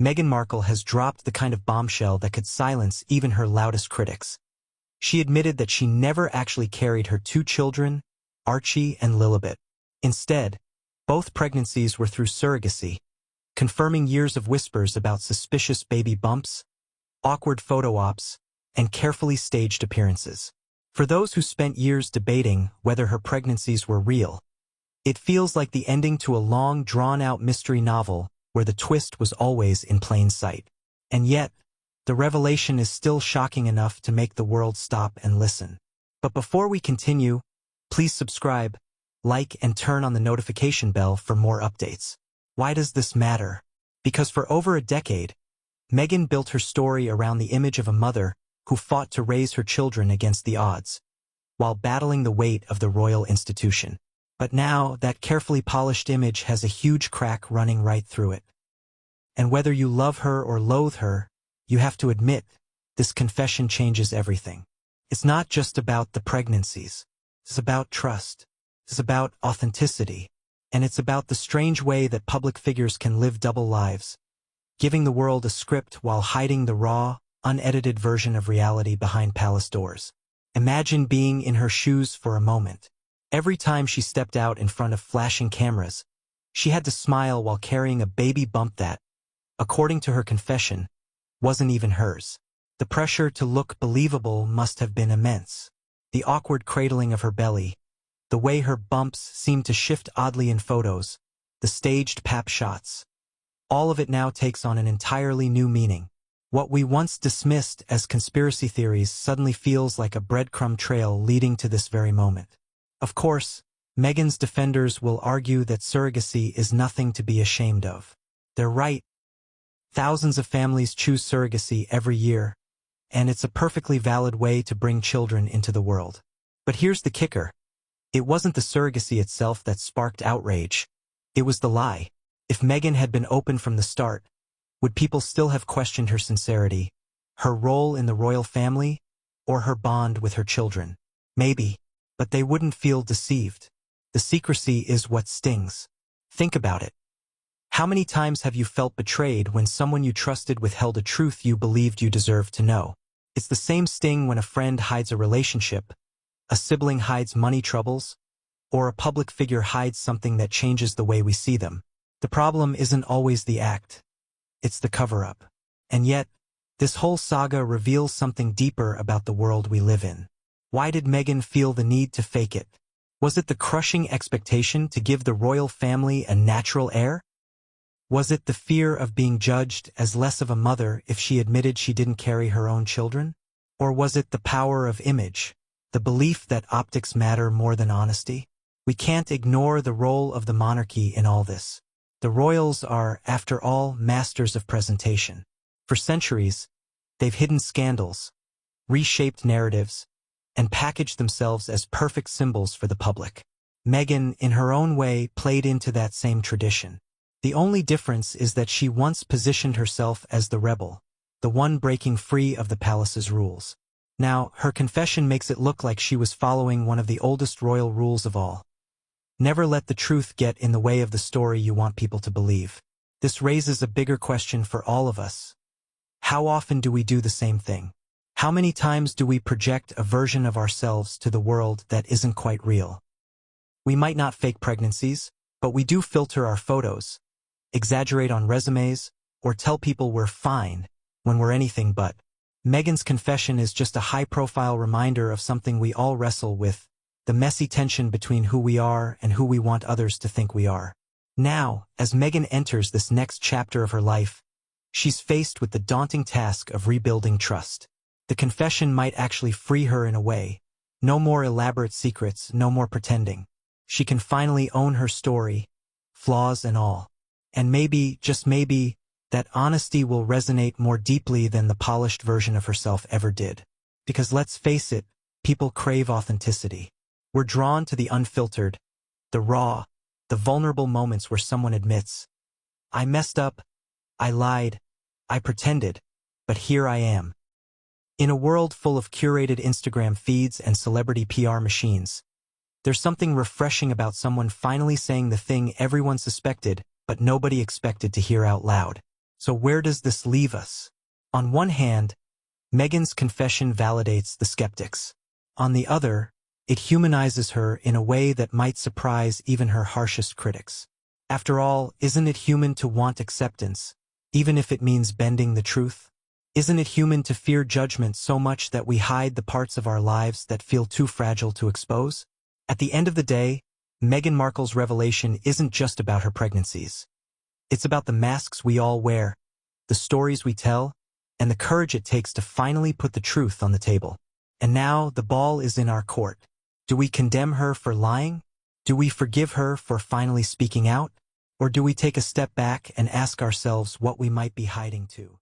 Meghan Markle has dropped the kind of bombshell that could silence even her loudest critics. She admitted that she never actually carried her two children, Archie and Lilibet. Instead, both pregnancies were through surrogacy, confirming years of whispers about suspicious baby bumps, awkward photo ops, and carefully staged appearances. For those who spent years debating whether her pregnancies were real, it feels like the ending to a long, drawn-out mystery novel where the twist was always in plain sight. And yet, the revelation is still shocking enough to make the world stop and listen. But before we continue, please subscribe, like, and turn on the notification bell for more updates. Why does this matter? Because for over a decade, Meghan built her story around the image of a mother who fought to raise her children against the odds, while battling the weight of the royal institution. But now, that carefully polished image has a huge crack running right through it. And whether you love her or loathe her, you have to admit, this confession changes everything. It's not just about the pregnancies. It's about trust. It's about authenticity. And it's about the strange way that public figures can live double lives, giving the world a script while hiding the raw, unedited version of reality behind palace doors. Imagine being in her shoes for a moment. Every time she stepped out in front of flashing cameras, she had to smile while carrying a baby bump that, according to her confession, wasn't even hers. The pressure to look believable must have been immense. The awkward cradling of her belly, the way her bumps seemed to shift oddly in photos, the staged pap shots. All of it now takes on an entirely new meaning. What we once dismissed as conspiracy theories suddenly feels like a breadcrumb trail leading to this very moment. Of course, Meghan's defenders will argue that surrogacy is nothing to be ashamed of. They're right. Thousands of families choose surrogacy every year, and it's a perfectly valid way to bring children into the world. But here's the kicker. It wasn't the surrogacy itself that sparked outrage. It was the lie. If Meghan had been open from the start, would people still have questioned her sincerity, her role in the royal family, or her bond with her children? Maybe. But they wouldn't feel deceived. The secrecy is what stings. Think about it. How many times have you felt betrayed when someone you trusted withheld a truth you believed you deserved to know? It's the same sting when a friend hides a relationship, a sibling hides money troubles, or a public figure hides something that changes the way we see them. The problem isn't always the act. It's the cover-up. And yet, this whole saga reveals something deeper about the world we live in. Why did Meghan feel the need to fake it? Was it the crushing expectation to give the royal family a natural heir? Was it the fear of being judged as less of a mother if she admitted she didn't carry her own children? Or was it the power of image, the belief that optics matter more than honesty? We can't ignore the role of the monarchy in all this. The royals are, after all, masters of presentation. For centuries, they've hidden scandals, reshaped narratives, and packaged themselves as perfect symbols for the public. Meghan, in her own way, played into that same tradition. The only difference is that she once positioned herself as the rebel, the one breaking free of the palace's rules. Now, her confession makes it look like she was following one of the oldest royal rules of all. Never let the truth get in the way of the story you want people to believe. This raises a bigger question for all of us. How often do we do the same thing? How many times do we project a version of ourselves to the world that isn't quite real? We might not fake pregnancies, but we do filter our photos, exaggerate on resumes, or tell people we're fine when we're anything but. Meghan's confession is just a high-profile reminder of something we all wrestle with, the messy tension between who we are and who we want others to think we are. Now, as Meghan enters this next chapter of her life, she's faced with the daunting task of rebuilding trust. The confession might actually free her in a way. No more elaborate secrets, no more pretending. She can finally own her story, flaws and all. And maybe, just maybe, that honesty will resonate more deeply than the polished version of herself ever did. Because let's face it, people crave authenticity. We're drawn to the unfiltered, the raw, the vulnerable moments where someone admits, I messed up, I lied, I pretended, but here I am. In a world full of curated Instagram feeds and celebrity PR machines, there's something refreshing about someone finally saying the thing everyone suspected, but nobody expected to hear out loud. So where does this leave us? On one hand, Meghan's confession validates the skeptics. On the other, it humanizes her in a way that might surprise even her harshest critics. After all, isn't it human to want acceptance, even if it means bending the truth? Isn't it human to fear judgment so much that we hide the parts of our lives that feel too fragile to expose? At the end of the day, Meghan Markle's revelation isn't just about her pregnancies. It's about the masks we all wear, the stories we tell, and the courage it takes to finally put the truth on the table. And now the ball is in our court. Do we condemn her for lying? Do we forgive her for finally speaking out? Or do we take a step back and ask ourselves what we might be hiding to?